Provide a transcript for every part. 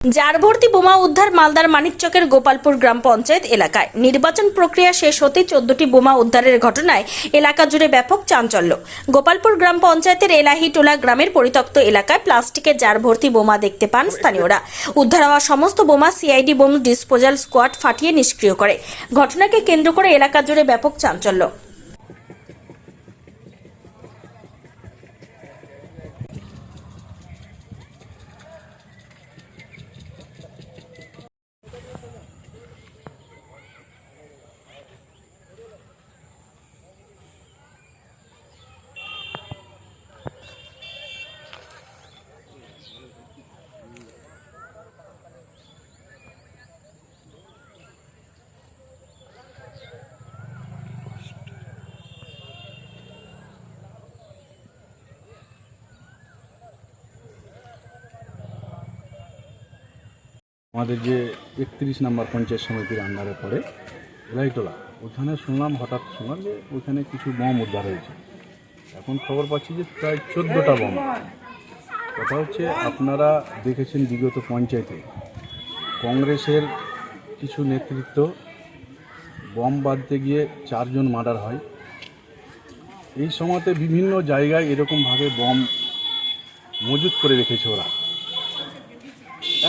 জারভর্তি বোমা উদ্ধার মালদার মানিকচকের গোপালপুর গ্রাম পঞ্চায়েত এলাকায়। নির্বাচন প্রক্রিয়া শেষ হতে 14টি বোমা উদ্ধারের ঘটনায় এলাকা জুড়ে ব্যাপক চাঞ্চল্য। গোপালপুর গ্রাম পঞ্চায়েতের এলাহিটোলা গ্রামের পরিত্যক্ত এলাকায় প্লাস্টিকের জার ভর্তি বোমা দেখতে পান স্থানীয়রা। উদ্ধার হওয়া সমস্ত বোমা সিআইডি বোম ডিসপোজাল স্কোয়াড ফাটিয়ে নিষ্ক্রিয় করে। ঘটনাকে কেন্দ্র করে এলাকা জুড়ে ব্যাপক চাঞ্চল্য। আমাদের যে 31 নম্বর পঞ্চায়েত সমিতির আন্ডারে পড়ে এলাহিটোলা, ওইখানে হঠাৎ শুনলাম যে ওইখানে কিছু বম উদ্ধার হয়েছে। এখন খবর পাচ্ছি যে প্রায় 14টা বম। কথা হচ্ছে, আপনারা দেখেছেন বিগত পঞ্চায়েতে কংগ্রেসের কিছু নেতৃত্ব বম বাঁধতে গিয়ে 4 জন মার্ডার হয়। এই সময়তে বিভিন্ন জায়গায় এরকমভাবে বম মজুত করে রেখেছে ওরা।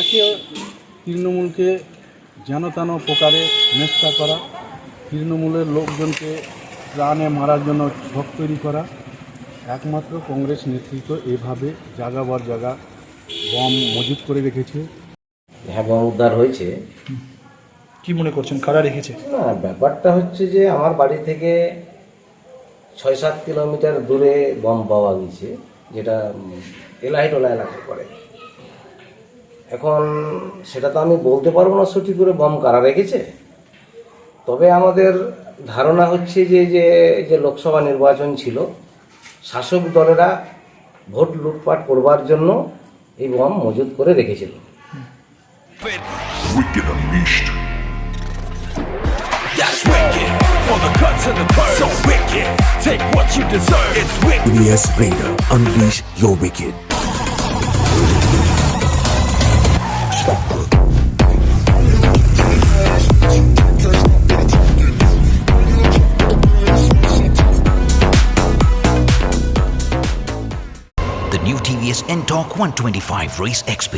একে তৃণমূলকে যেন তেন প্রকারে নেস্তা করা, তৃণমূলের লোকজনকে প্রাণে মারার জন্য ছক তৈরি করা। একমাত্র কংগ্রেস নেতৃত্ব এভাবে জায়গাবার জায়গা বম মজুত করে রেখেছে। হ্যাঁ, বম উদ্ধার হয়েছে। কি মনে করছেন, কারা রেখেছে? না, ব্যাপারটা হচ্ছে যে আমার বাড়ি থেকে 6-7 কিলোমিটার দূরে বম পাওয়া গেছে, যেটা এলাহিটোলা এলাকায় পড়ে। এখন সেটা তো আমি বলতে পারবো না সঠিক করে বম কারা রেখেছে। তবে আমাদের ধারণা হচ্ছে যে লোকসভা নির্বাচন ছিল, শাসক দলেরা ভোট লুটপাট করবার জন্য এই বম মজুত করে রেখেছিল। Wicked Unleashed. That's wicked. For the cuts and the curves. So wicked. Take what you deserve. It's wicked. Yes, Raider. Unleash your wicked. The new TVS N-Torque 125 Race XP.